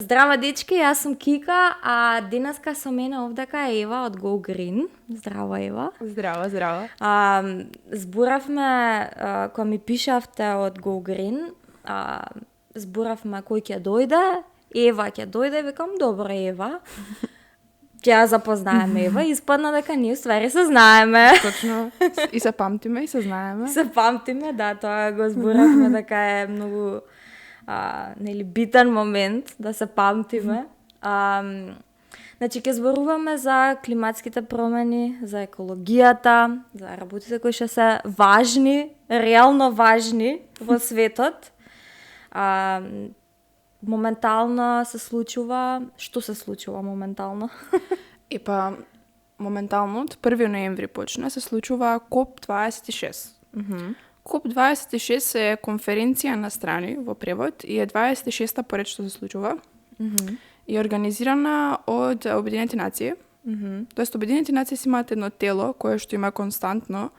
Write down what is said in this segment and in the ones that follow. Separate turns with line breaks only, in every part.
Zdravo, dečki, jaz sem Kika, a denaska so mene ovdaka Eva od Go Green. Zdravo, Eva.
Zdravo, zdravo.
Зборавме, кога ми пишавте од Go Green, зборавме кој ќе дојде. Ева ќе дојде, викам, добро, Ева. Ќе ја запознаеме Ева, испадна дека ние ствари се знаеме.
Точно. И се памтиме, и се знаеме.
Се памтиме, да, тоа го зборавме дека е многу нели битен момент да се памтиме. Значи ќе зборуваме за климатските промени, за екологијата, за работите кои што се важни, реално важни во светот. Моментално се случува, што се случува моментално?
Епа, моментално од 1 ноември почна се случува КОП-26. КОП-26 е конференција на страни во превод и е 26-та поред што се случува. И е организирана од Обединените нации. Тоест, Обединените нации си имаат едно тело кое што има константно,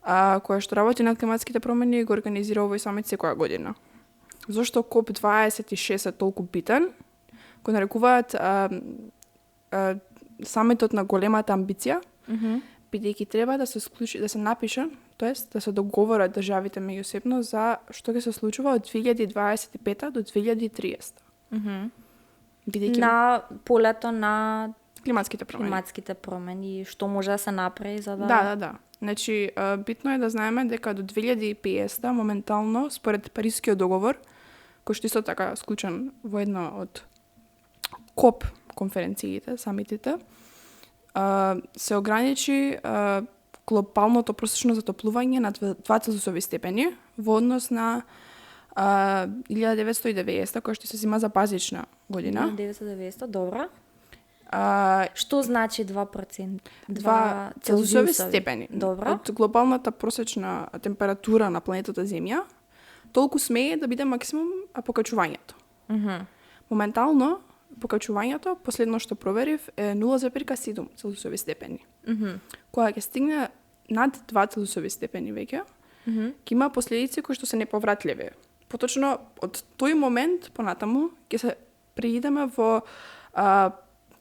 кое што работи на климатските промени и го организира овој самит секоја година. Зошто КОП-26 е толку битен? Го нарекуваат самитот на големата амбиција, бидејќи треба да се склучи, да се напише, тоест да се договорат државите меѓусебно за што ќе се случува од 2025 до 2030. Бидејќи
На полето на
климатските
промени, што може да се направи за да...
Да. Значи, битно е да знаеме дека до 2050 моментално, според Парискиот договор, кој што исто така склучен во една од КОП конференциите, самитите, се ограничи глобалното просечно затоплување на 2 целзиусови степени во однос на 1990, кој што се зема за базична година.
1990, добро. Што значи 2%?
2 целзиусови степени.
Добро.
Од глобалната просечна температура на планетата Земја, толку смее да биде максимум покачувањето. Моментално, покачувањето, последно што проверив, е 0,7 целзиусови степени. Кога ќе стигне над 2 целзиусови степени веќе, ќе има последици кои што се неповратливи. Поточно, од тој момент понатаму ќе се преидеме во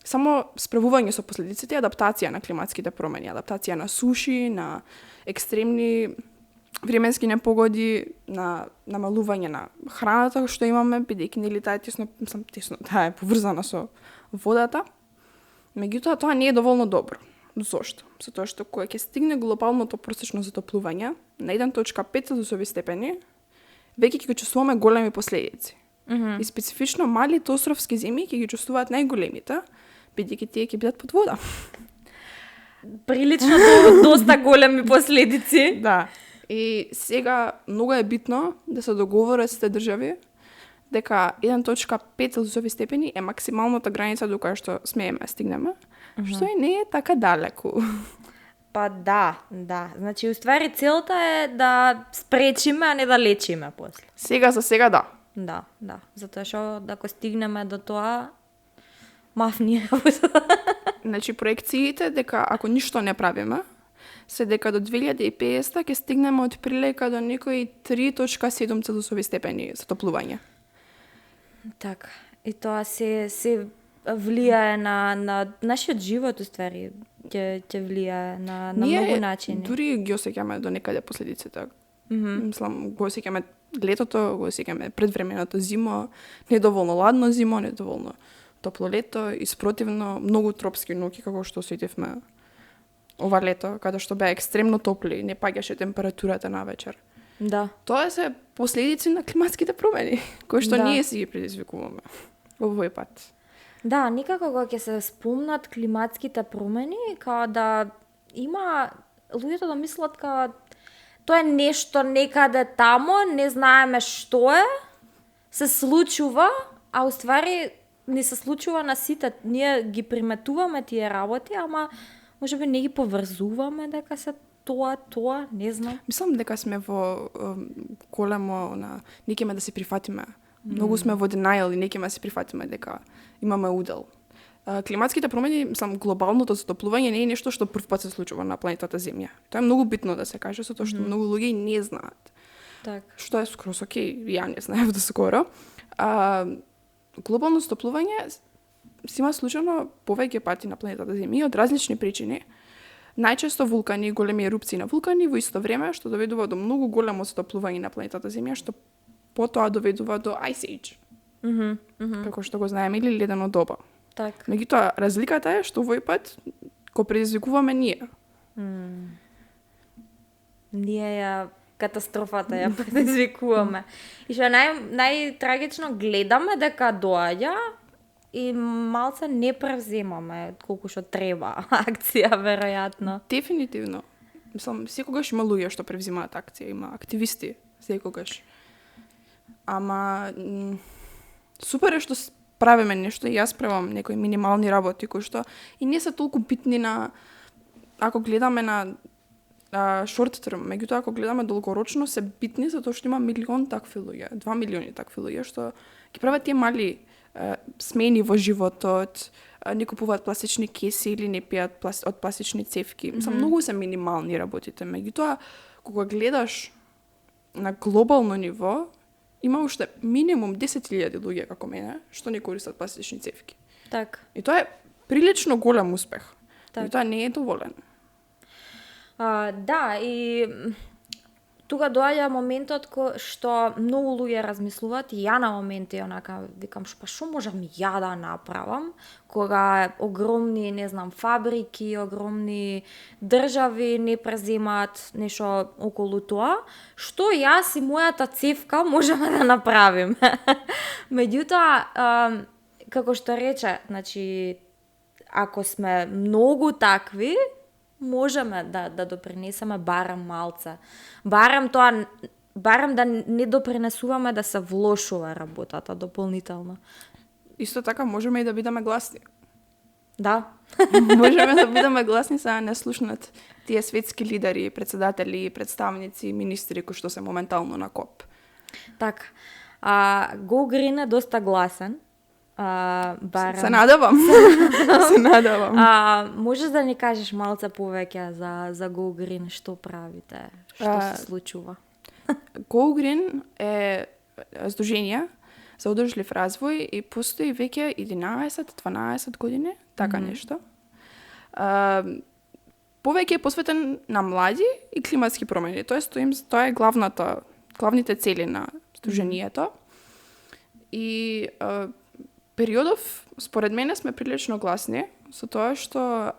само справување со последиците, адаптација на климатските промени, адаптација на суши, на екстремни временски непогоди, на намалување на храната што имаме, бидејќи нели таа таа е поврзана со водата. Меѓутоа, тоа не е доволно добро. Зошто? Затоа што кога ќе стигне глобалното просечно затоплување на 1,5 целзиусови степени, веќе ќе чувствуваме големи последици. И специфично малите островски земји ќе ги чувствуваат најголемите, бидејќи тие ќе бидат под вода.
Прилично доста големи последици.
Да. И сега многу е битно да се договорат сите држави дека 1,5 целзиусови степени е максималната граница до која што смееме стигнеме, што и не е така далеку.
Па да. Значи, уствари целта е да спречиме, а не да лечиме после.
Сега за сега да.
Да. Затоа што ако стигнеме до тоа, мафни работа.
Значи, проекциите дека ако ништо не правиме, се дека до 2050 ќе стигнеме од прилика до некои 3,7 целзиусови степени затоплување.
Така. И тоа се влијае на нашиот живот, уствари. Ќе влијае на многу начини.
Дури ги осеќаме до некаде последиците. Мислам, го осеќаме летото, го осеќаме предвременото зимо, недоволно ладно зимо, недоволно топло лето и спротивно многу тропски ноќи како што осетивме ова лето, каде што беа екстремно топли, не паѓаше температурата на вечер.
Да.
Тоа се последици на климатските промени, кои што ние си ги предизвикуваме овој пат.
Да, никако кога ќе се спомнат климатските промени, као да има луѓето да мислат као тоа е нешто некаде тамо, не знаеме што е, се случува, а уствари не се случува на сите. Ние ги приметуваме тие работи, ама можеби не ги поврзуваме дека се тоа, не знам.
Мислам дека сме во големо не кеме да се прифатиме. Многу сме во denial и не кеме да се прифатиме дека имаме удел. Климатските промени, мислам, глобалното затоплување не е нешто што прв пат се случува на планетата Земја. Тоа е многу битно да се каже, затоа што многу луѓе не знаат.
Так.
Што е скроз окей, ја не знаев до скоро. глобално стоплување си има случано повеќе пати на планетата Земја од различни причини. Најчесто вулкани, големи ерупции на вулкани во исто време, што доведува до многу големо стоплување на планетата Земја, што потоа доведува до Ice Age. Како што го знаеме, или ледено доба.
Так.
Меѓутоа, разликата е што овој пат го предизвикуваме ние.
Ние ја катастрофата ја предизвикуваме. И што најтрагично гледаме дека доаѓа и малце не превземаме колку што треба акција, веројатно.
Дефинитивно. Мислам, секогаш има луѓе што превзимаат акција, има активисти, секогаш. Ама супер е што правиме нешто и јас правам некои минимални работи кои што и не се толку битни на ако гледаме на short term, меѓутоа ако гледаме долгорочно се битни затоа што има милион такви луѓе, 2 милиони такви луѓе што ги прават тие мали смени во животот, не купуваат пластични кеси или не пијат од пластични цевки. Мислам, многу се минимални работите, меѓутоа кога гледаш на глобално ниво, има уште минимум 10.000 луѓе како мене што не користат пластични цевки.
Так.
И тоа е прилично голем успех.
Так.
И тоа не е доволен.
Да, и тука доаѓа моментот што многу луѓе размислуваат и ја на моменти онака викам што можам ја да направам кога огромни, не знам, фабрики, огромни држави не преземаат нешто околу тоа, што јас и мојата цевка можеме да направиме. Меѓутоа, како што рече, значи ако сме многу такви, можеме да допринесеме барем малце. Барем да не допринесуваме да се влошува работата дополнително.
Исто така можеме и да бидеме гласни.
Да.
Можеме да бидеме гласни за да не слушнат тие светски лидери, председатели, представници, министри кои што се моментално на КОП.
Така. Go Green е доста гласен. Барем...
Се надевам. Се надевам.
Можеш да ни кажеш малце повеќе за Go Green, што правите, што се случува?
Go Green е здружение за одржлив развој и постои веќе 11-12 години, така нешто. Повеќе е посветен на млади и климатски промени. Тоа е главните цели на здружението. И периодов, според мене, сме прилично гласни со тоа што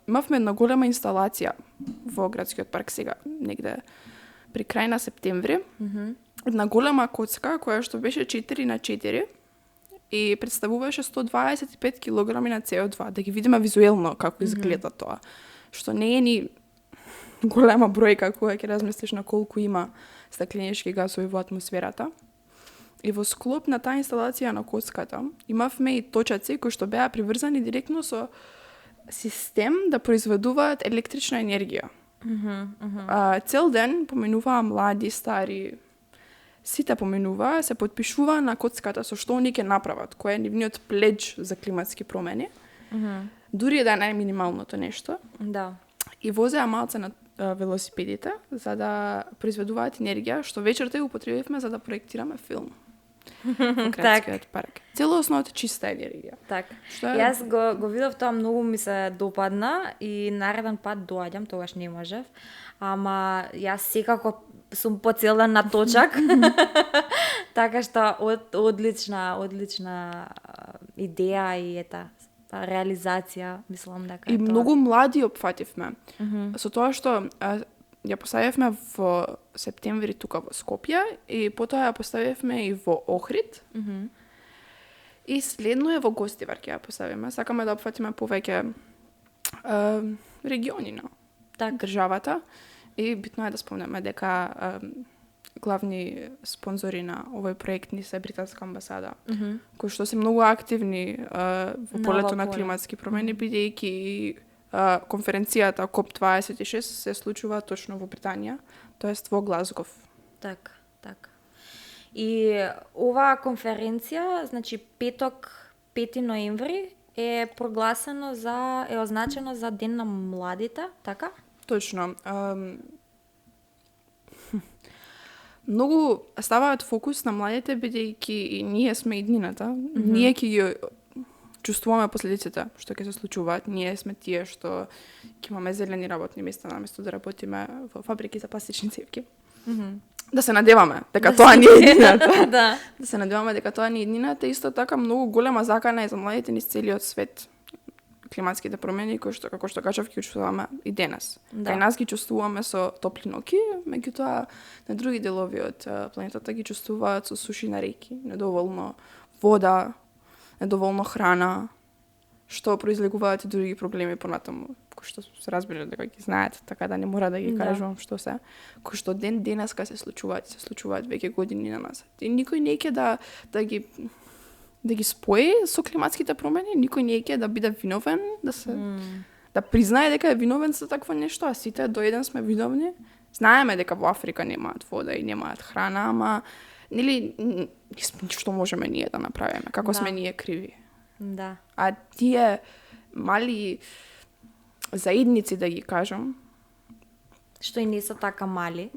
имавме една голема инсталација во градскиот парк сега, негде при крај на септември. Една голема коцка која што беше 4x4 и представуваше 125 килограми на CO2. Да ги видиме визуелно како изгледа тоа. Што не е ни голема бројка кога ќе размислиш на колку има стакленички газови во атмосферата. И во склоп на таа инсталација на коцката имавме и точаци кои што беа приврзани директно со систем да произведуваат електрична енергија. Цел ден поминуваа млади, стари, сите поминуваа, се подпишуваа на коцката со што они ќе направат, кој е нивниот пледж за климатски промени. Дури да не е минималното нешто.
Да.
И возеа малце на велосипедите за да произведуваат енергија, што вечерта ја употребивме за да проектираме филм. Во градскиот парк. Целосно чиста енергија.
Так. Јас го видов тоа, многу ми се допадна и нареден пат доаѓам, тогаш не можев. Ама јас секако сум по цел ден на точак. Така што одлична идеја и реализација, мислам дека
и многу млади опфативме. Со тоа што ја поставивме во септември тука во Скопје и потоа ја поставивме и во Охрид. И следно е во Гостивар ќе ја поставиме. Сакаме да опфатиме повеќе региони на државата. И битно е да спомнеме дека главни спонзори на овој проект ни се Британска амбасада, кои што се многу активни во полето на климатски промени, бидејќи и конференцијата COP26 се случува точно во Британија, тоест во Глазгов.
Так. И оваа конференција, значи петок, 5 ноември, е прогласено е означено за Ден на младите, така?
Точно. многу ставаат фокус на младите, бидејќи и ние сме иднината. Ние ќе ги чувствуваме последиците што ќе се случуваат. Ние сме тие што ќе имаме зелени работни места наместо да работиме во фабрики за пластични цевки. Да се надеваме дека тоа не е иднината.
Да.
Да се надеваме дека тоа не е иднината. Исто така многу голема закана е за младите низ целиот свет. Климатските промени, кои што, како што кажав, ги чувствуваме и денес.
Да.
Кај нас ги чувствуваме со топли ноќи, меѓутоа на други делови од планетата ги чувствуваат со суши на реки, недоволно вода, недоволно храна, што произлегуваат и други проблеми понатаму, кои што се разбира дека ги знаат, така да не мора да ги кажувам што се, кои што денеска се случуваат веќе години на нас. И никој не ќе да ги спои со климатските промени, никој не ќе да биде виновен, да признае дека е виновен за такво нешто, а сите до еден сме виновни. Знаеме дека во Африка немаат вода и немаат храна, ама нели што можеме ние да направиме, како сме ние криви.
Да.
А тие мали заедници, да ги кажам,
Што и не се така мали.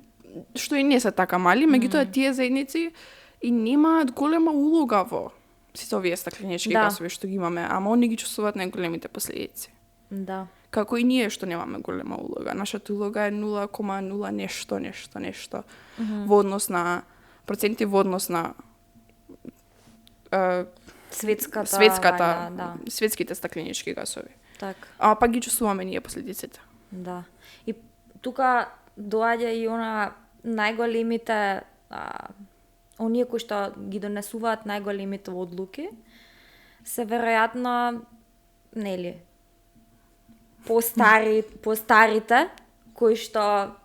меѓутоа тие заедници и немаат голема улога во сите овие стакленички гасови што ги имаме, ама они ги чувствуваат најголемите последици.
Да.
Како и ние што немаме голема улога. Нашата улога е 0,0 нешто во однос на проценти, во однос на светските стакленички гасови.
Так.
А пак ги чувствуваме ние последиците.
Да. И тука доаѓа и она најголемите оние кои што ги донесуваат најголемите одлуки се веројатно нели постарите кои што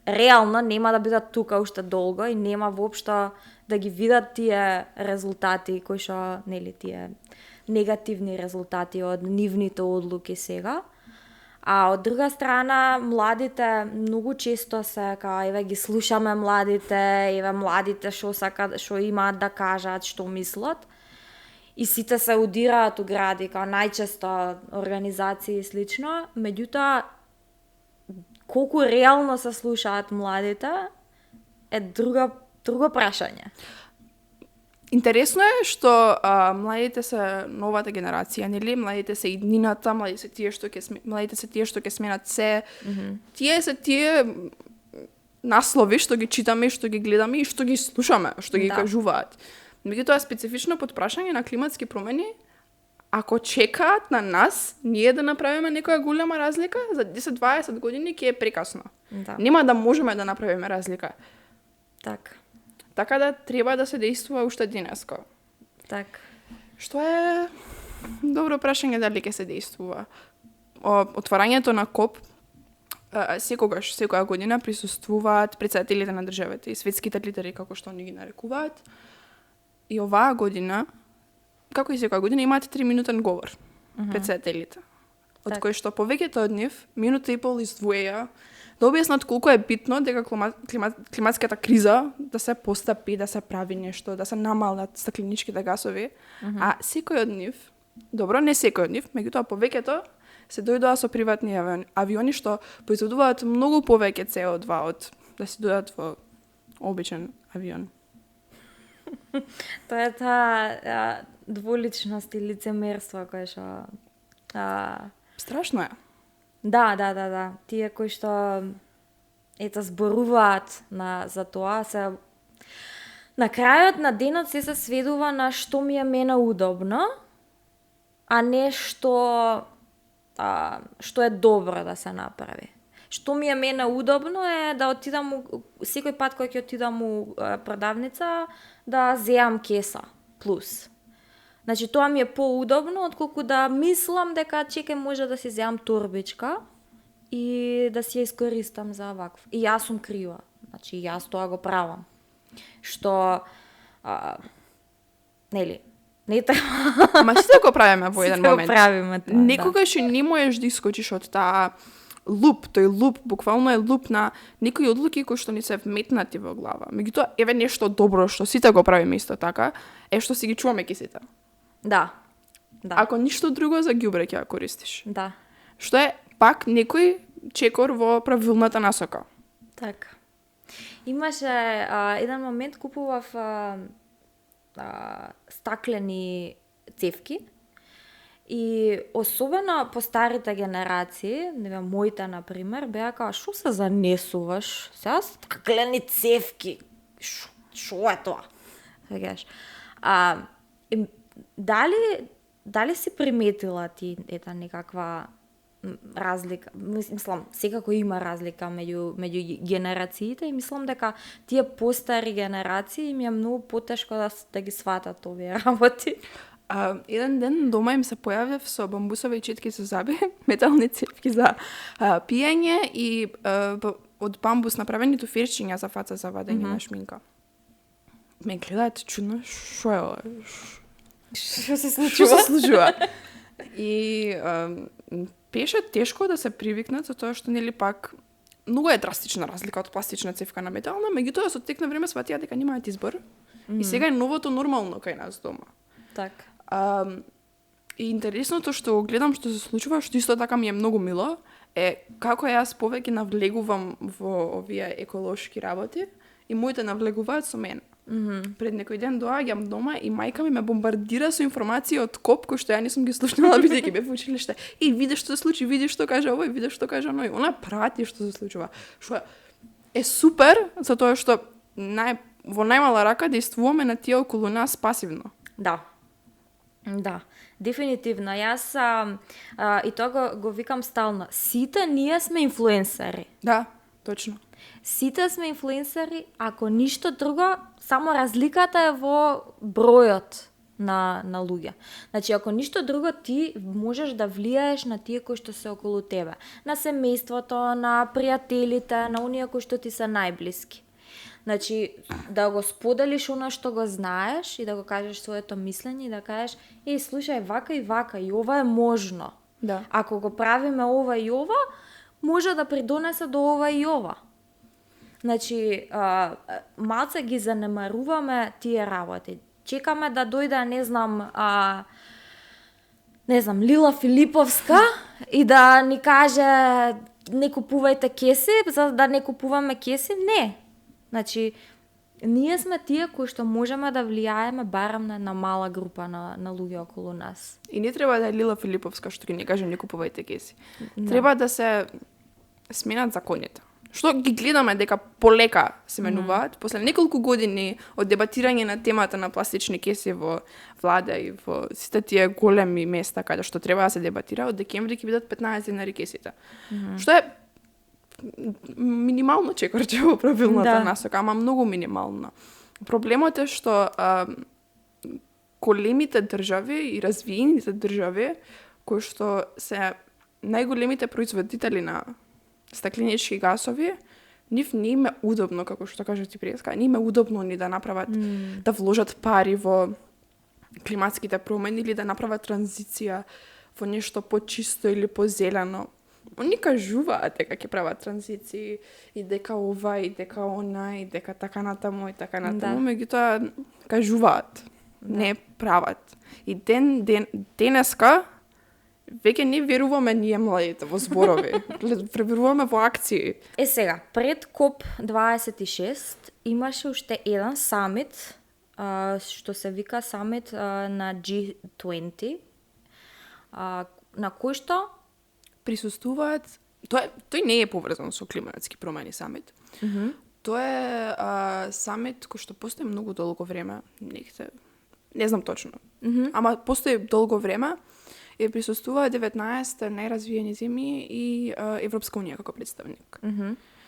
реално нема да бидат тука уште долго и нема воопшто да ги видат тие резултати кои што нели тие негативни резултати од нивните одлуки сега. А од друга страна, младите многу често се еве ги слушаме младите, еве младите што имаат да кажат, што мислат. И сите се удираат у гради, најчесто организации и слично, меѓутоа колку реално се слушаат младите е друго прашање.
Интересно е што младите се новата генерација, нели? Младите се иднината, младите се тие што ќе сменат се. Тие се тие наслови што ги читаме, што ги гледаме и што ги слушаме, што ги кажуваат. Меѓутоа специфично под прашање на климатски промени, ако чекаат на нас, ние да направиме некоја голема разлика, за 10-20 години ќе е прекасно.
Да.
Нема да можеме да направиме разлика. Така да треба да се действува уште денеска. Што е добро прашање дали ќе се действува. Отварањето на КОП секоја година присуствуваат претседателите на државите и светските лидери, како што они ги нарекуваат. И оваа година, како и секоја година, имаат 3-минутен говор претседателите. Од кој што повеќето од нив, минута и пол издвоеја да објаснат колку е битно дека климатската криза да се постапи, да се прави нешто, да се намалат стакленичките гасови, а секој од нив, добро, не секој од нив, меѓутоа повеќето се дојдоа со приватни авиони што произведуваат многу повеќе CO2 од да се дојдат во обичен авион.
Тоа е таа дволичност и лицемерство кое што
страшно е.
Да. Тие кои што зборуваат за тоа се на крајот на денот се сведува на што ми е мене удобно, а не што е добро да се направи. Што ми е мене удобно е да отидам секој пат кога ќе отидам у продавница да земам кеса плюс. Значи, тоа ми е поудобно, отколку да мислам дека чекај може да си земам торбичка и да си ја искористам за вакво. И јас сум крива. Значи, јас тоа го правам. Што, нели, не треба...
Ама сите го правиме во еден момент.
Сите го правиме тоа,
некогаш и не можеш да искочиш од таа тој луп, буквално е луп на некои одлуки кои што ни се вметнати во глава. Меѓутоа, еве нешто добро што сите го правиме исто така, е што си ги чуваме кисите.
Да.
Ако ништо друго, за ѓубре ќе ја користиш.
Да.
Што е пак некој чекор во правилната насока.
Така. Имаше еден момент купував стаклени цевки и особено по старите генерации, не знам, моите например, беа као шо се занесуваш? Сега стаклени цевки. Шо е тоа? Сеќаш. Дали си приметила ти ета некаква разлика? Мислам, секако има разлика меѓу генерациите и мислам дека тие постари генерации им е многу потешко да ги сватат овие работи.
Еден ден дома им се појавив со бамбусови четки за заби, метални цевки за пиење и од бамбус направени туфирчиња за фаца за вадење на шминка. Ме гледаат чудно, шо е ова?
Што се
Што се случува? И беше тешко да се привикнат за тоа што нели пак многу е драстична разлика од пластична цевка на метална, меѓутоа со тек на време сватија дека немаат избор. И сега е новото нормално кај нас дома.
Так.
И интересното што го гледам што се случува, што исто така ми е многу мило, е како јас повеќе навлегувам во овие еколошки работи и моите навлегуваат со мене. Пред некој ден доаѓам дома и мајка ми ме бомбардира со информации од КОП кои што ја не сум ги слушнала бидејќи бев во училиште. И види што се случи, види што каже овој, види што каже оној. Она прати што се случува. Што е супер затоа што во најмала рака действуваме на тие околу нас пасивно.
Да, дефинитивно. Јас и тоа го викам стално. Сите ние сме инфлуенсери.
Да, точно.
Сите сме инфлуенсери, ако ништо друго, само разликата е во бројот на луѓе. Значи, ако ништо друго, ти можеш да влијаеш на тие кои што се околу тебе. На семејството, на пријателите, на оние кои што ти се најблиски. Значи, да го споделиш она што го знаеш и да го кажеш своето мислење и да кажеш, слушај, вака и ова е можно.
Да.
Ако го правиме ова и ова, може да придонесе до ова и ова. Значи, малце ги занемаруваме тие работи. Чекаме да дојде, не знам, Лила Филиповска и да ни каже не купувајте кеси, за да не купуваме кеси. Не. Значи, ние сме тие кои што можеме да влијаеме барем на мала група на луѓе околу нас.
И не треба да е Лила Филиповска што ќе ни каже не купувајте кеси. Треба да се сменат законите. Што ги гледаме дека полека се менуваат, после неколку години од дебатирање на темата на пластични кеси во влада и во сите тие големи места каде што треба да се дебатира, од декември ќе бидат 15 денари кесите. Што е минимално чекорче во правилната насока, ама многу минимално. Проблемот е што големите држави и развиените држави, кои што се најголемите производители на стакленички гасови, нив не им е удобно, како што кажа ти преска, не им е удобно ни да направат, да вложат пари во климатските промени или да направат транзиција во нешто почисто или позелено. Они кажуваат дека ќе прават транзиции и дека ова и дека она и дека така натаму и така натаму, меѓутоа кажуваат, не прават. И денеска веќе не веруваме ние младите во зборови, веруваме во акции.
Сега, пред КОП26 имаше уште еден самит, што се вика самит на G20, на кој што
присуствуваат, тој не е поврзан со климатски промени самит. Тоа е самит кој што постои многу долго време, не знам точно, ама постои долго време и присуствува 19 најразвиени земји и Европска унија како представник.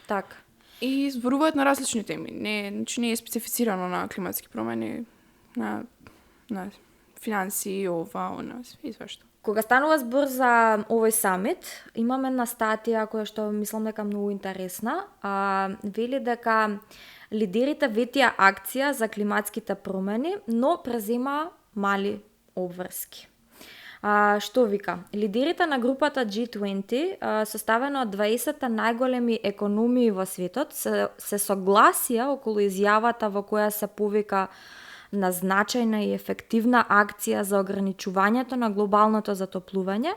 Так.
И зборуваат на различни теми. Не е специфицирано на климатски промени, на финансии, ова, она, све што.
Кога станува збор за овој самит, имаме една статија која што мислам дека многу интересна. Вели дека лидерите ветија акција за климатските промени, но презема мали обврски. Што вика? Лидерите на групата G20, составена од 20 најголеми економии во светот, се согласија околу изјавата во која се повика на значајна и ефективна акција за ограничувањето на глобалното затоплување,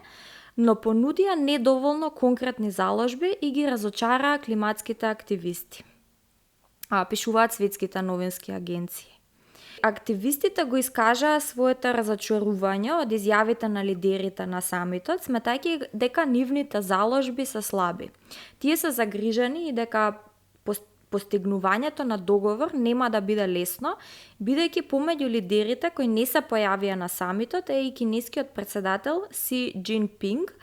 но понудија недоволно конкретни заложби и ги разочараа климатските активисти. пишуваат светските новински агенции. Активистите го искажаа своето разочарување од изјавите на лидерите на самитот, сметајќи дека нивните заложби се слаби. Тие се загрижени и дека постигнувањето на договор нема да биде лесно, бидејќи помеѓу лидерите кои не се појавија на самитот е и кинескиот председател Си Џинпинг.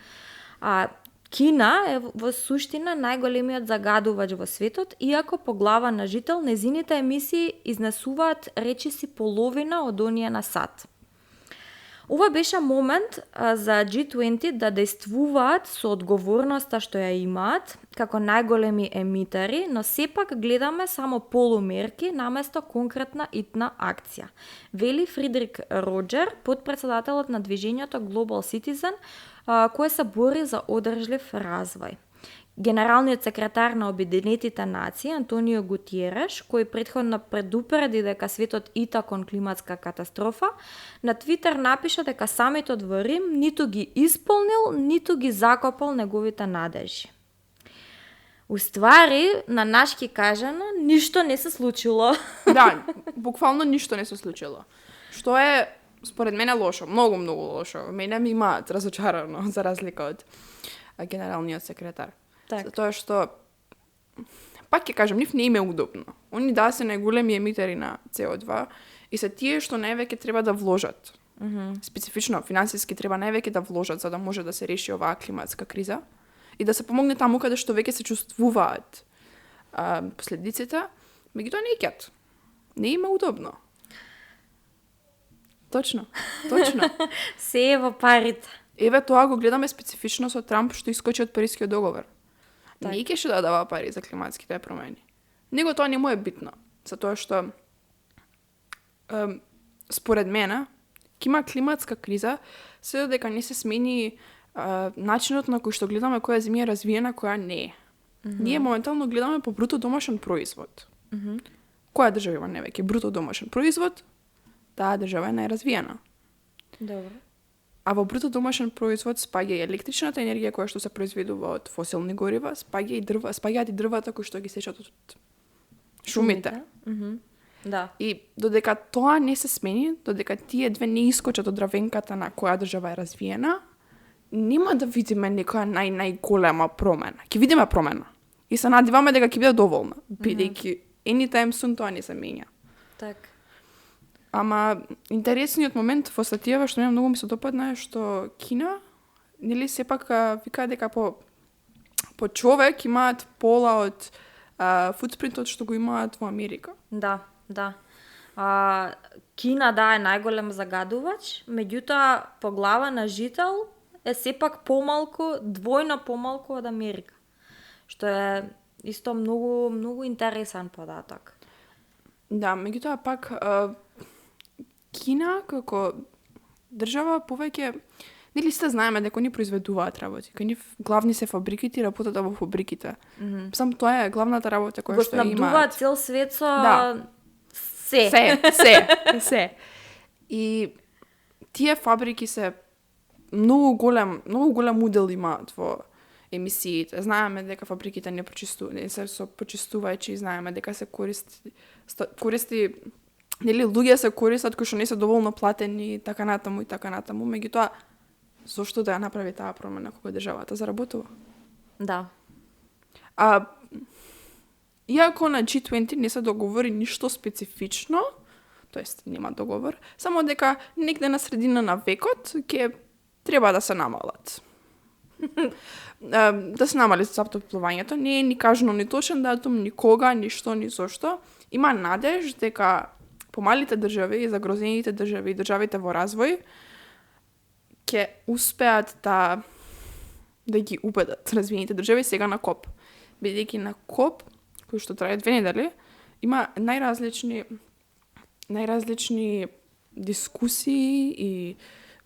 Кина е во суштина најголемиот загадувач во светот, иако по глава на жител незините емисии изнесуваат речиси половина од оние на САД. Ова беше момент за G20 да действуваат со одговорноста што ја имаат како најголеми емитери, но сепак гледаме само полумерки наместо конкретна итна акција. Вели Фридрик Роџер, подпредседателот на движењето Global Citizen, кој се бори за одржлив развој. Генералниот секретар на Обединетите нации Антонио Гутиереш, кој претходно предупреди дека светот ита кон климатска катастрофа, на Твитер напиша дека самитот во Рим ниту ги исполнил, ниту ги закопал неговите надежи. Уствари, на нашки кажано, ништо не се случило.
Да, буквално ништо не се случило. Што е, според мене, лошо. Многу лошо. Мене ми имаат разочарано, за разлика од генералниот секретар.
Так.
Затоа што, пак ќе кажам, нив не им е удобно. Они се најголеми емитери на CO2 и се тие што највеќе треба да вложат. Специфично, финансиски треба највеќе да вложат за да може да се реши оваа климатска криза и да се помогне таму каде што веќе се чувствуваат последиците, меѓутоа не икјат. Не им е удобно. Точно.
Се е во парите.
Еве тоа го гледаме специфично со Трамп што искочи од Парискиот договор. Не икеше да дава пари за климатските промени. Него тоа не му е битно, затоа што според мене ќе има климатска криза се додека не се смени начинот на кој што гледаме која земја е развиена, која не е. Ние моментално гледаме по бруто домашен производ. Која држава има највеќе бруто домашен производ? Таа држава е најразвиена.
Добро.
А во бруто домашен производ спаѓа и електричната енергија која што се произведува од фосилни горива, спаѓаат и дрвата кои што ги сечат од шумите.
Да.
И додека тоа не се смени, додека тие две не искочат од равенката на која држава е развиена, нема да видиме некоја најголема промена. Ќе видиме промена. И се надеваме дека ќе биде доволна, бидејќи anytime soon тоа не се менја.
Так.
Ама интересниот момент во статијава што многу ми се допадна е што Кина, нели сепак вика дека по човек имаат пола од футпринтот што го имаат во Америка.
Да. Кина е најголем загадувач, меѓутоа по глава на жител е сепак двојно помалку од Америка. Што е исто многу интересен податок.
Да, меѓутоа пак Кина како држава повеќе, нели сте знаеме дека они произведуваат работи, кај нив главни се фабриките и работата во фабриките. Сам тоа е главната работа која што имаат. Го
снабдуваат цел свет со
се. И тие фабрики се многу голем удел имаат во емисиите. Знаеме дека фабриките не се со почистувајќи, знаеме дека се користи нели луѓе се користат кои што не се доволно платени, така натаму, меѓутоа зошто да ја направи таа промена кога државата заработува?
Да.
Иако на G20 не се договори ништо специфично, тоест нема договор, само дека негде на средина на векот ќе треба да се намалат. Да се намали затоплувањето, не е ни кажано ни точен датум, ни кога, ни што, ни зошто. Има надеж дека помалите држави и загрозените држави и државите во развој ќе успеат да ги убедат развиените држави сега на КОП. Бидејќи на КОП, кој што трае 2 недели, има најразлични дискусии и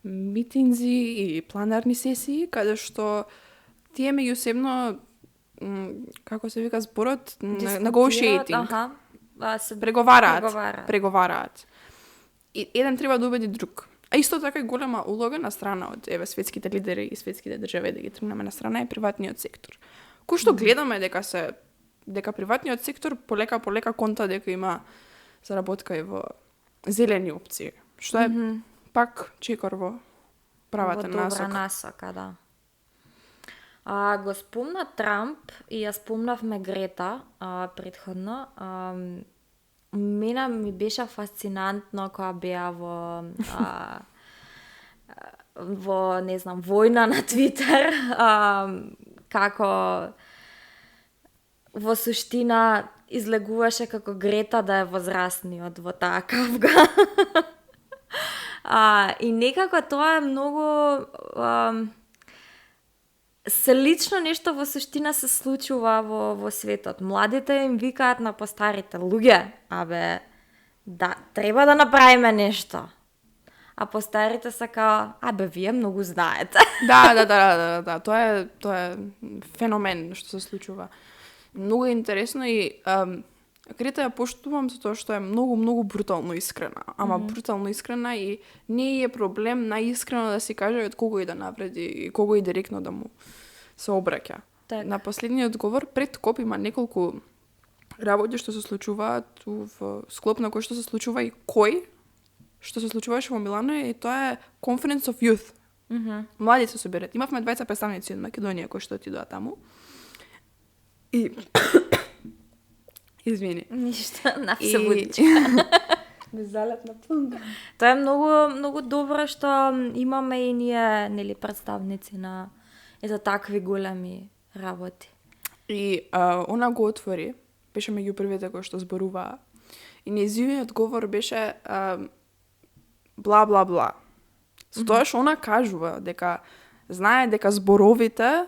митинзи и планарни сесии, каде што тие меѓусебно, како се вика зборот, negotiating. Преговараат. И еден треба да убеди друг. А исто така и голема улога на страна од светските лидери и светските држави да ги тргнеме на страна е приватниот сектор. Кој што гледаме дека се дека приватниот сектор полека конта дека има заработка и во зелени опции, што е пак чекор во правата
добра
насока.
насока, да. Го спомна Трамп и ја спомнавме Грета предходно. Мене ми беше фасцинантно кога беа во не знам, војна на Твитер, како во суштина излегуваше како Грета да е возрастниот во таа кавга. И некако тоа е многу слично нешто во суштина се случува во светот. Младите им викаат на постарите: луѓе, да, треба да направиме нешто. А постарите се као: вие многу знаете.
Да. Тоа е феномен што се случува. Многу е интересно и Грета ја поштувам за тоа што е многу брутално искрена. Ама брутално искрена и не е проблем наискрено да си каже од кого и да навреди и кого и директно да му се обраќа.
Так.
На последниот говор пред КОП има неколку работи што се случуваат во склоп на кој што се случува и што се случуваше во Милано, и тоа е Conference of Youth. Млади се соберат. Имавме 20 представници од Македонија кои што отидоа таму. И извини.
Ништо, се водичка.
Ме залепна плунга.
Тоа е многу добро што имаме и ние, нели, представници на за такви големи работи.
И она го отвори, беше меѓу првите кои што зборуваа. И нејзиниот говор беше бла бла бла. Со тоа што она кажува дека знае дека зборовите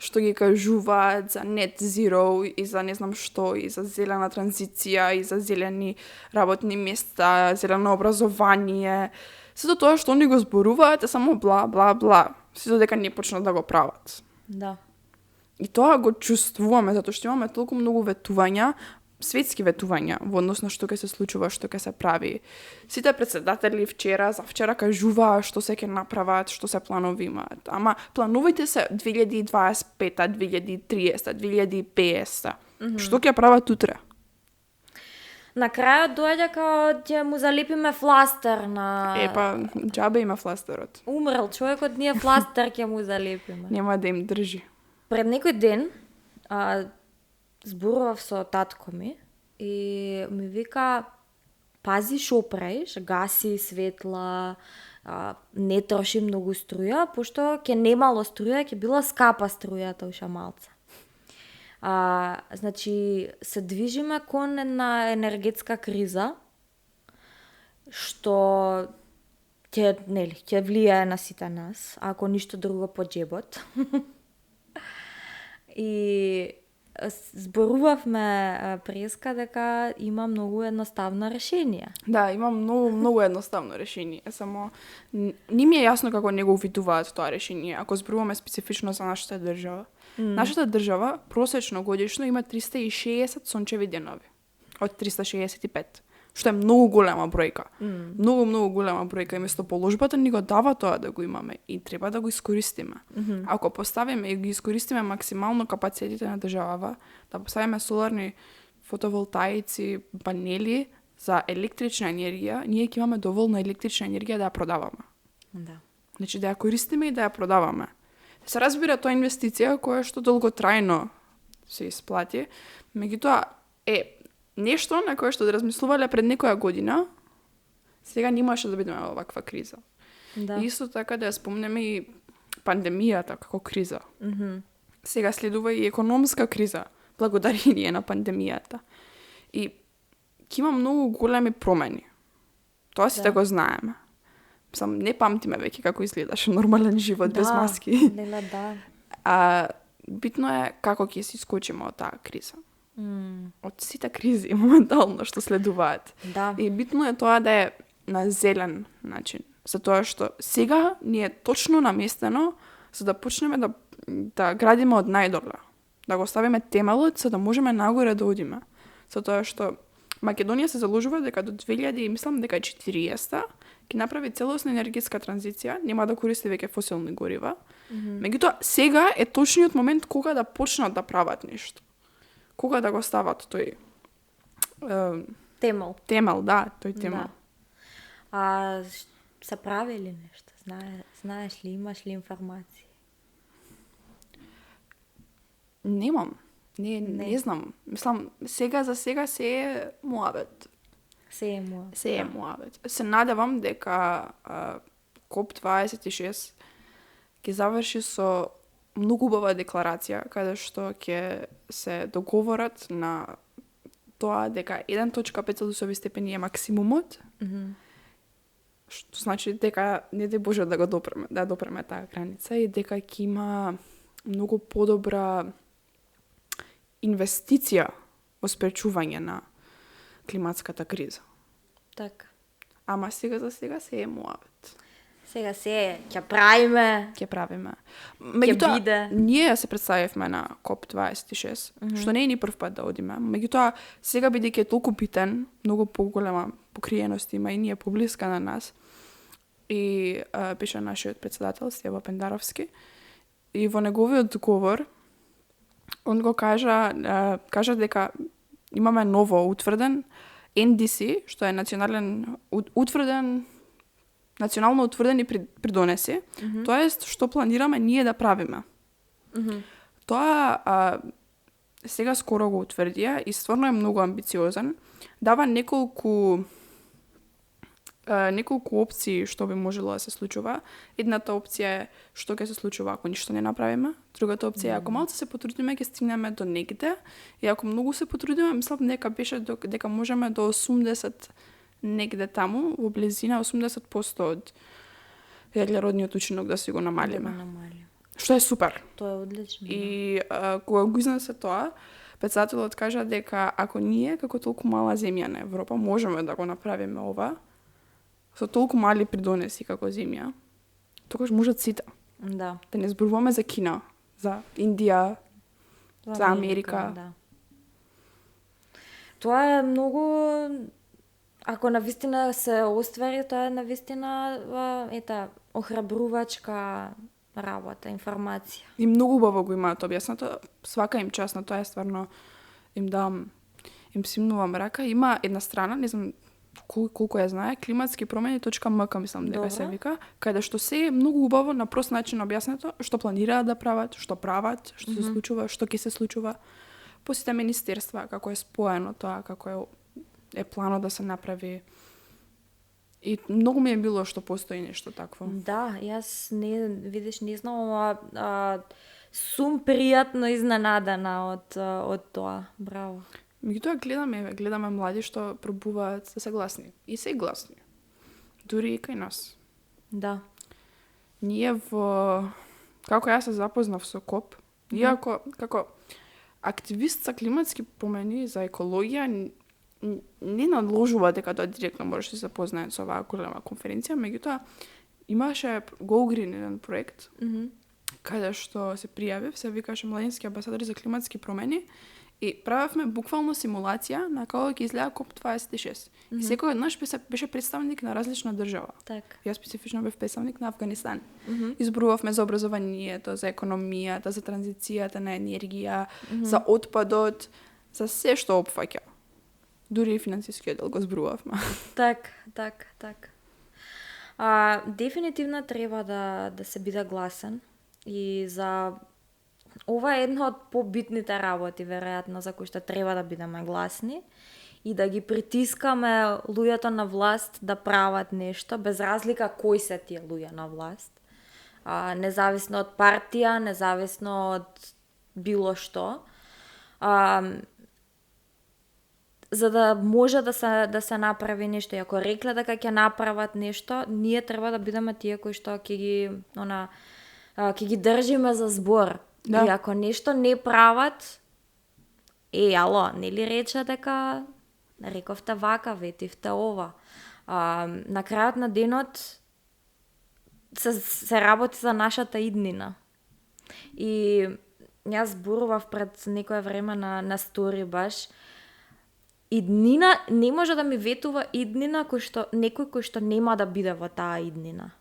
што ги кажуваат за net zero и за не знам што, и за зелена транзиција, и за зелени работни места, зелено образование, сето тоа што они го зборуваат е само бла бла бла. Сето дека не почнат да го прават.
Да.
И тоа го чувствуваме затоа што имаме толку многу ветувања, светски ветувања во однос на што ќе се случува, што ќе се прави. Сите председатели завчера кажуваа што се ќе направат, што се планови имаат. Ама плановите се 2025, 2030, 2050. Што ќе прават утре?
На крајот доаѓа као ќе му залепиме фластер на...
Џабе има фластерот.
Умрел човекот, ние фластер ќе му залепиме.
Нема да им држи.
Пред некој ден зборував со татко ми и ми вика: пази шо правиш, гаси светла, не троши многу струја, пошто ќе немало струја, ќе била скапа струјата уша малце. Значи, се движиме кон една енергетска криза, што ќе влијае на сите нас, ако ништо друго по џебот. И зборувавме преска дека има многу едноставно решение.
Да, има многу едноставно решение. Само не ми е јасно како не го увидуваат тоа решение, ако зборуваме специфично за нашата држава. Нашата држава просечно годишно има 360 сончеви денови од 365, што е многу голема бројка. Многу голема бројка, и место положбата ни го дава тоа да го имаме и треба да го искористиме. Ако поставиме и ги искористиме максимално капацитетите на државава, да поставиме соларни фотоволтаици, панели за електрична енергија, ние ќе имаме доволно електрична енергија да ја продаваме.
Да.
Значи да ја користиме и да ја продаваме. Се разбира, тоа е инвестиција која што долготрајно се исплати, меѓутоа нешто на кое што да размислувале пред некоја година, сега немаше да бидеме во ваква криза.
Да.
И исто така да ја спомнеме и пандемијата како криза. Сега следува и економска криза, благодарение на пандемијата. И ќе има многу големи промени. Тоа сите го знаеме. Сам не памтиме веќе како изгледаше нормален живот без маски.
Да.
Битно е како ќе се искочиме од таа криза. Од сите кризи моментално што следуваат.
Да.
И битно е тоа да е на зелен начин. Затоа што сега ни е точно наместено за да почнеме да градиме од најдоле. Да го ставиме темелот за да можеме нагоре да одиме. Затоа што Македонија се заложува дека до 2040 ќе направи целосна енергетска транзиција, нема да користи веќе фосилни горива. Меѓутоа, сега е точниот момент кога да почнат да прават нешто. кога да го стават тој
Темел.
темел, да, тој темел.
Да. Се прави ли нешто? Знаеш ли, имаш ли информации?
Немам. Не знам. Мислам, за сега се е муабет.
Се е
муабет. Се надевам дека КОП-26 ќе заврши со многу убава декларација, каде што ќе се договорат на тоа дека 1.5 целзиусови степени е максимумот, што значи дека не дај Боже да допреме таа граница и дека ќе има многу подобра инвестиција во спречување на климатската криза.
Така.
Ама за сега се е муабет.
Сега ќе правиме.
Меѓутоа,
биде.
ние се представивме на КОП-26, што не е ни прв пат да одиме. Меѓутоа, сега бидејќи е толку битен, многу поголема покриеност има и ние поблиска на нас, и пише нашиот председател Стево Пендаровски, и во неговиот говор он го кажа дека имаме ново утврден NDC, што е национално утврдени придонеси, тоест што планираме ние да правиме. Тоа сега скоро го утврдија и стварно е многу амбициозен. Дава неколку опции што би можело да се случува. Едната опција е што ќе се случува ако ништо не направиме. Другата опција е ако малку се потрудиме ќе стигнеме до негде. И ако многу се потрудиме, мислам дека можеме до 80 негде таму, во близина 80% од јаглеродниот учинок да си го намалиме. Што е супер.
Тоа е одлично.
И кога го изнесе тоа, председателот кажа дека ако ние, како толку мала земја на Европа, можеме да го направиме ова, со толку мали придонеси како земја, тогаш можат сите.
Да.
Да не зборуваме за Кина, за Индија, за Америка.
Да. Тоа е многу... Ако навистина се оствари, тоа е навистина охрабрувачка работа, информација.
И многу убаво го имаат објаснато. Свака им част на тоа е стварно им симнувам рака. Има една страна, не знам колку ја знае, klimatskipромени.mk мислам дека се вика, каде што се е многу убаво на прост начин објаснето што планираат да прават, што се случува, што ќе се случува по сите министерства, како е споено тоа, како е планот да се направи. И многу ми е било што постои нешто такво.
Да, јас не знам, сум пријатно изненадана од тоа. Браво.
Меѓутоа гледаме млади што пробуваат да се гласни. И се гласни. Дури и кај нас.
Да.
Ние како јас се запознав со КОП, иако како активист за климатски промени, за екологија, не надложува дека тоа директно можеш да се запознаеш со оваа голема конференција, меѓутоа имаше Go Green еден проект, каде што се пријавив, се викаше Младински амбасадори за климатски промени, и правевме буквално симулација на како ќе изгледа КОП-26. И секој од нас беше представник на различна држава.
Так.
Јас специфично бев представник на Авганистан. Изборувавме за образованието, за економијата, за транзицијата на енергија, за отпадот, за се што опфаќа. Дури и финансискиот дел го зборувавме.
Так. Дефинитивно треба да се биде гласен и за ова е една од побитните работи, веројатно, за кои што треба да бидеме гласни и да ги притискаме луѓето на власт да прават нешто, без разлика кои се тие луѓе на власт. Независно од партија, независно од било што. За да може да се направи нешто. И ако рекле дека ќе направат нешто, ние треба да бидеме тие кои што ќе ги држиме за збор. Да. И ако нешто не прават, ало, нели рече дека рековте вака, ветивте ова. На крајот на денот се работи за нашата иднина. И јас зборував пред некое време на стори баш, иднина не може да ми ветува иднина некој кој што нема да биде во таа иднина.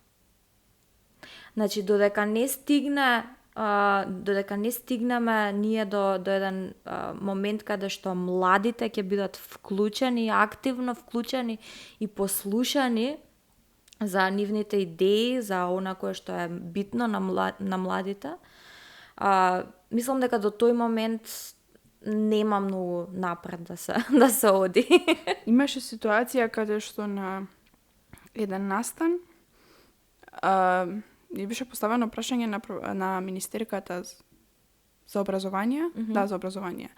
Значи, додека не стигне додека не стигнеме ние до еден момент каде што младите ќе бидат вклучени, активно вклучени и послушани за нивните идеи, за она кое што е битно на младите. Мислам дека до тој момент нема многу напред да се оди.
Имаше ситуација каде што на еден настан и беше поставено прашање на министерката за образование, да, за образование.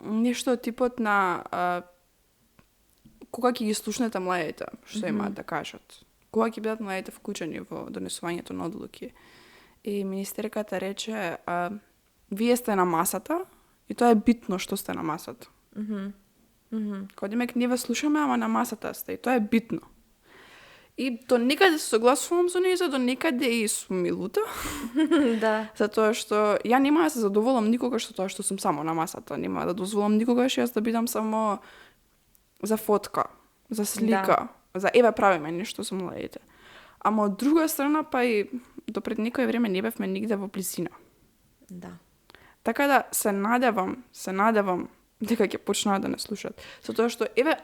Нешто типот на кога ќе ги слушнете младите, што имаат да кажат. Кога ќе бидат младите вклучени во донесувањето на одлуки. И министерката рече, вие сте на масата и тоа е битно што сте на масата. Кога демек ние ве слушаме, ама на масата сте и тоа е битно. И до некаде се согласувам со неја, до некаде и сум милута.
Да.
Затоа што ја нема да се задоволам никогаш со тоа што сум само на масата. Нема да дозволам никогаш јас да бидам само за фотка, за слика, за еве правиме нешто со младите. Ама од друга страна, па и до пред некој време не бевме нигде во близина.
Да.
Така да се надевам дека ќе почнат да не слушат. Затоа што еве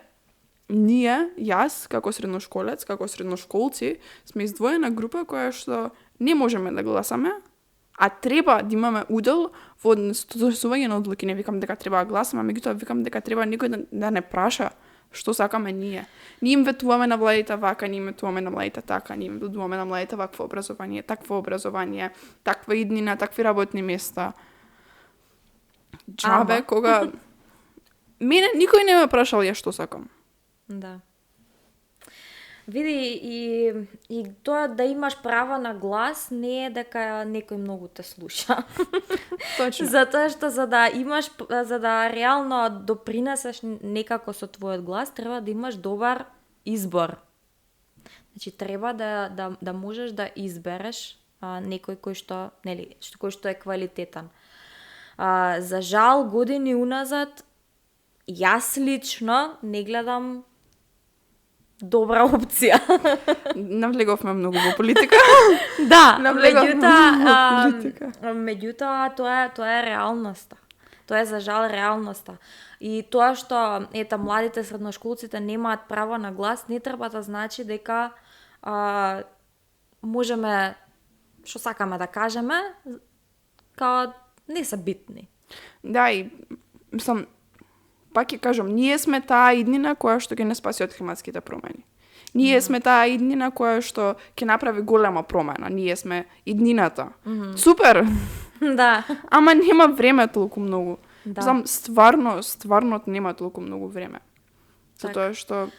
ние, јас како средношколец, како средношколци, сме издвоена група која што не можеме да гласаме, а треба да имаме удел во донесување на одлуки. Не викам дека треба да гласаме, меѓутоа викам дека треба никој да не праша што сакаме ние. Ние им ветуваме на младите вака, ние им ветуваме на младите така, ние им ветуваме на младите такво образование, таква иднина, такви работни места. Джабе, кога мене никој не ме прашал ја што сакам.
Да. Види, и тоа да имаш право на глас не е дека некој многу те слуша.
Точно.
Затоа што за да реално допринесеш некако со твојот глас, треба да имаш добар избор. Значи треба да можеш да избереш некој кој што е квалитетен. За жал години уназад јас лично не гледам добра опција.
Навлеговме многу во политика.
Да,
политика.
Меѓутоа тоа е реалноста. Тоа е за жал реалноста. И тоа што младите средношколците немаат право на глас, не треба да значи дека можеме што сакаме да кажеме, као не се битни.
Да, и мислам, пак ќе кажам, ние сме таа иднина која што ќе не спаси од климатските промени. Ние сме таа иднина која што ќе направи голема промена. Ние сме иднината. Супер!
Да.
Ама нема време толку многу.
Да.
Знам, стварно нема толку многу време. Затоа што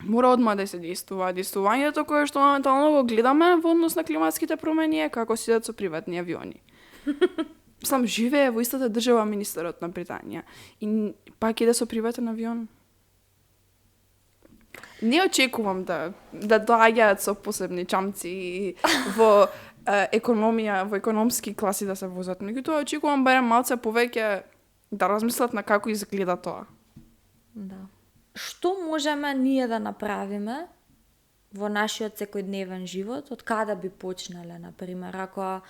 мора одма да се действува. Действувањето кое што моментално го гледаме во однос на климатските промени е како сидат со приватни авиони. Сам живее во истата држава министерот на Британија и пак иде со приватен авион. Не очекувам да доаѓаат со посебни чамци во економија, во економски класи да се возат. Меѓутоа очекувам барем малце повеќе да размислат на како изгледа тоа.
Да. Што можеме ние да направиме во нашиот секојдневен живот, од каде би почнале, например, ако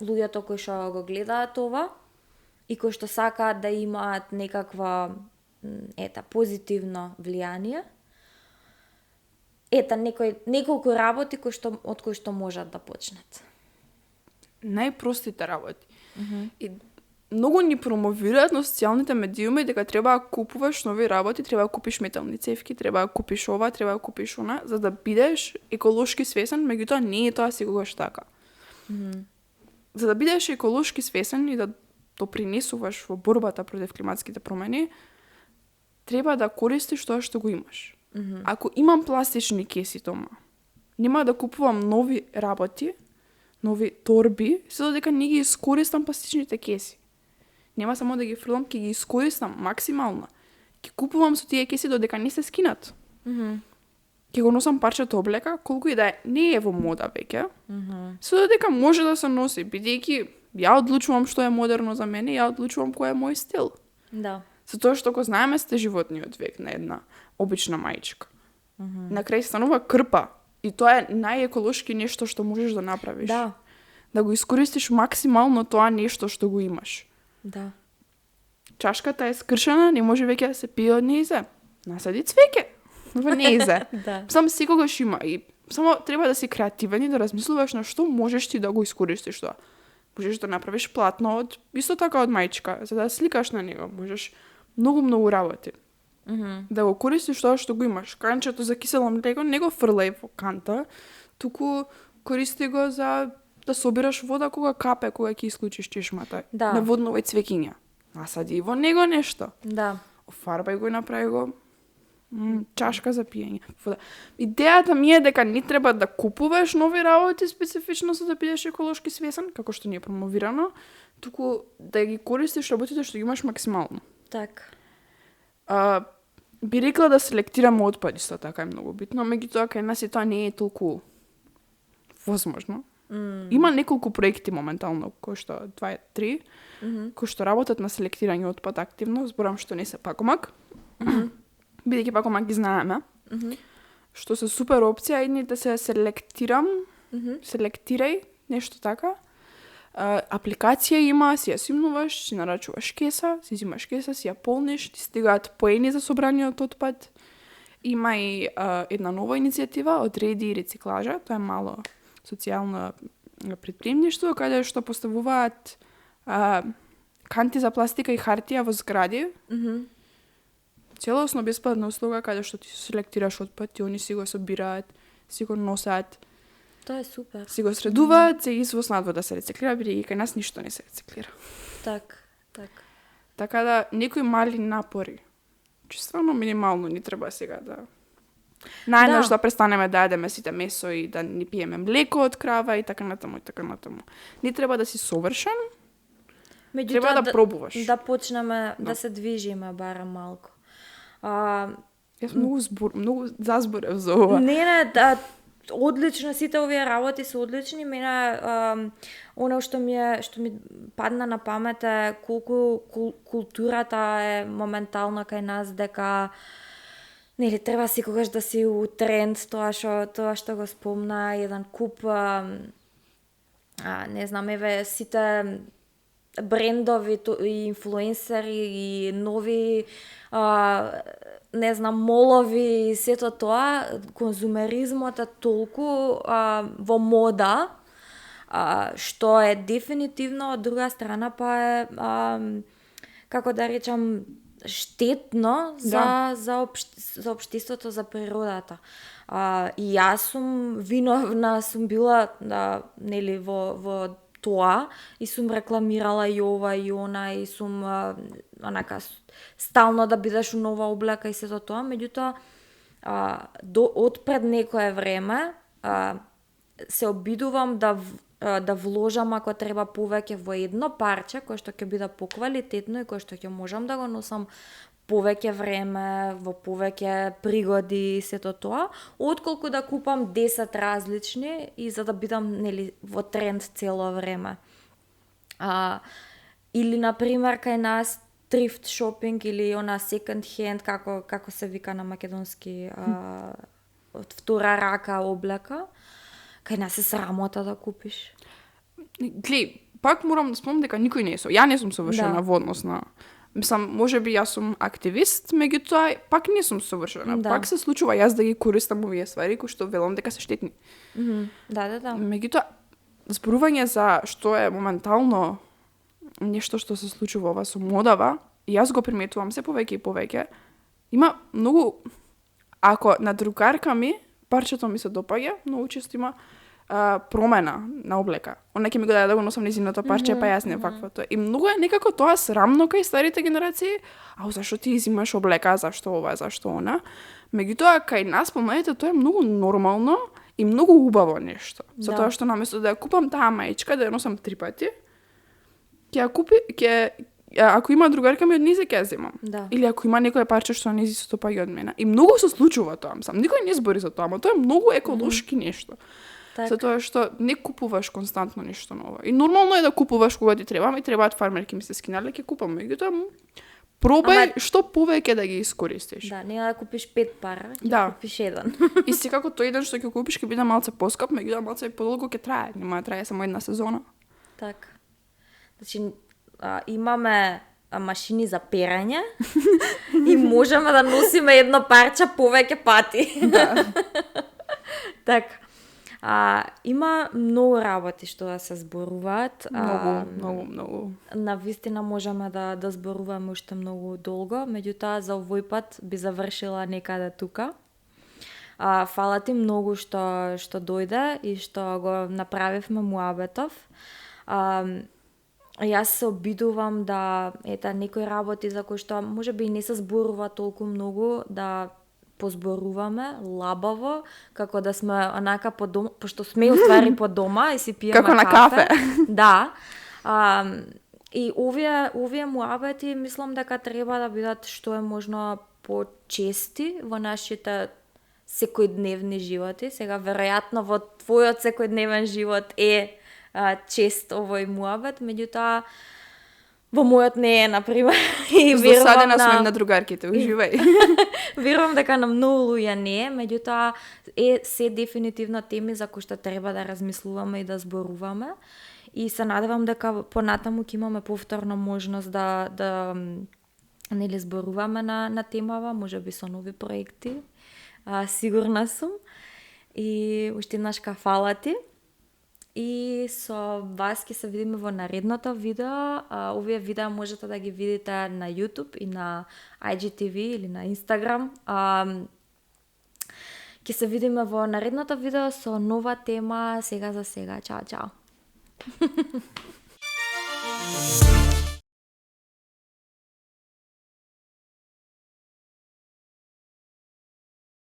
луѓето кои што го гледаат ова и кои што сакаат да имаат некаква позитивно влијание, неколку работи од кои што можат да почнат.
Најпростите работи. И многу ни промовираат на социјалните медиуми дека треба да купуваш нови работи, треба да купиш метални цевки, треба да купиш ова, треба да купиш она, за да бидеш еколошки свесен, меѓутоа не е тоа секогаш така. За да бидеш еколошки свесен и да допринесуваш во борбата против климатските промени, треба да користиш тоа што го имаш. Ако имам пластични кеси дома, нема да купувам нови работи, нови торби, се додека не ги искористам пластичните кеси. Нема само да ги фрлам, ќе ги искористам максимално. Ќе купувам со тие кеси додека не се скинат. Ќе го носам парчето облека, колку и да е, не е во мода веќе. Се додека може да се носи, бидејќи ја одлучувам што е модерно за мене, ја одлучувам кој е мој стил.
Да.
Затоа што го знаеме сте животниот век на една обична маичка. На крај станува крпа. И тоа е најеколошки нешто што можеш да направиш.
Да.
да го искористиш максимално тоа нешто што го имаш.
Да.
Чашката е скршена, не може веќе да се пие од нејзе. Насади цвеќе во нејзе.
Да.
Сам секогаш има и само треба да си креативен и да размислуваш на што можеш ти да го искористиш тоа. Можеш да направиш платно од исто така од мајчка, за да сликаш на него. Можеш многу работи. Да го користиш тоа што го имаш. Канчето за кисело млеко не го фрлај во канта, туку користи го за да собираш вода кога капе, кога ќе исклучиш чешмата.
Да.
На воднови цвеќиња. Насади во него нешто.
Да.
Офарбај го и направи го чашка за пиење. Вода. Идејата ми е дека не треба да купуваш нови работи специфично за да бидеш еколошки свесен, како што ни е промовирано, туку да ги користиш работите што ги имаш максимално.
Така.
Би рекла да селектираме отпад, исто така е многу битно, меѓутоа кај нас и тоа не е толку возможно. Има неколку проекти моментално, кои што 2-3, кои што работат на селектирање отпад активно, зборам што не се пакомак. Бидејќи пакомак ги знаеме. Што се супер опција, едните се селектирам, селектирај, нешто така. Апликација има, си ја симнуваш, си нарачуваш кеса, си зимаш кеса, си ја полниш, ти стигаат поени за собраниот отпад. Има и една нова иницијатива од Реди и рециклажа, тоа е мало социјално предприемништво, каде што поставуваат канти за пластика и хартија во згради. Целосно бесплатна услуга, каде што ти селектираш отпад и они си го собираат, си го носат.
Тоа е супер.
Си го средуваат, се извоснат во да се рециклира, бидејќи кај нас ништо не се рециклира.
Так.
Така да, некои мали напори, чувствено минимално, не треба сега да... Најнаш да престанеме да јадеме сите месо и да не пиеме млеко од крава и така натаму. Не треба да си совршен, треба да пробуваш.
Да почнеме да се движиме барем малку.
Јас многу зазборев за ова.
Не, одлично, сите овие работи се одлични. Мене оно што ми падна на памет е колку културата е моментално кај нас, дека нели треба секогаш да си у тренд, тоа што го спомна, еден куп не знам, еве сите брендови и инфлуенсери и нови не знам, молови и сето тоа, конзумеризмот е толку во мода, што е дефинитивно, од друга страна па е, како да речам, штетно за општеството, за природата. И јас сум виновна, сум била нели во тоа и сум рекламирала и ова и она и сум онака стално да бидеш у нова облека и сето тоа, меѓутоа од пред некое време се обидувам да вложам ако треба повеќе во едно парче кое што ќе биде поквалитетно и кое што ќе можам да го носам повеќе време, во повеќе пригоди и сето тоа, отколку да купам 10 различни и за да бидам нели во тренд цело време. Или на пример кај нас thrift shopping или она second hand како се вика на македонски од втора рака облека. Кај нас е срамота да купиш.
Глеј, пак морам да спомнам дека никој не е ја не сум совршена во однос на... Мислам, може би јас сум активист, меѓутоа пак не сум совршена. Пак се случува јас да ги користам овие ствари кои што велам дека се штетни.
Да.
Меѓутоа, зборување за што е моментално нешто што се случува ова со модава, јас го приметувам се повеќе и повеќе. Има многу... Ако на другарка ми, парчето ми се допаѓа, многу често има промена на облека. Она ќе ми го даде да го носам незиното парче, па јас не ваквото. И многу е некако тоа срамно кај старите генерации. Зашто ти изимаш облека, зашто ова, зашто она. Меѓутоа, кај нас помладите тоа е многу нормално и многу убаво нешто. Затоа што наместо да ја купам таа маичка, да ја носам 3 пати, ако има другарка ми од низе ќе ја земам. Или ако има некој парче што низи се допаѓа од мене. И многу се случува тоа, сам. Никој не збори за тоа, ама тоа е многу еколошки нешто. Затоа што не купуваш константно нешто ново. И нормално е да купуваш кога ти треба, ми требаат фармерки, ми се скинале, ќе купам. Меѓутоа, Пробај што повеќе да ги искористиш.
Да, не да купиш 5 пара, ќе
Да.
купиш еден.
И секако тој еден што ќе купиш ќе биде малце поскап, меѓутоа малце подолго ќе трае, нема да трае само една сезона.
Така. Значи, имаме машини за перање и можеме да носиме едно парче повеќе пати.
Да.
Така. Има многу работи што да се зборуваат.
Многу.
Навистина можеме да зборуваме уште многу долго, меѓутоа за овој пат би завршила некаде тука. Фала ти многу што дојде и што го направивме муабетов. Јас се обидувам да некои работи за кои што можеби и не се зборува толку многу да позборуваме лабаво, како да сме онака по дома, пошто сме уствари по дома и си пиеме
Како на кафе.
Да. И овие муабети мислам дека треба да бидат што е можно почести во нашите секојдневни животи. Сега веројатно во твојот секојдневен живот е чест овој муабет, меѓутоа во мојот не е, например. И
Досадена сме на другарките, уживај.
Верувам дека на многу луѓе не е, меѓутоа се дефинитивно теми за кои што треба да размислуваме и да зборуваме. И се надевам дека понатаму ќе имаме повторно можност да нели зборуваме на темава, можеби со нови проекти. Сигурна сум. И уште еднаш фала ти. И со вас ќе се видиме во наредното видео. Овие видеа можете да ги видите на YouTube и на IGTV или на Instagram. Ќе се видиме во наредното видео со нова тема. Сега за сега. Чао, чао.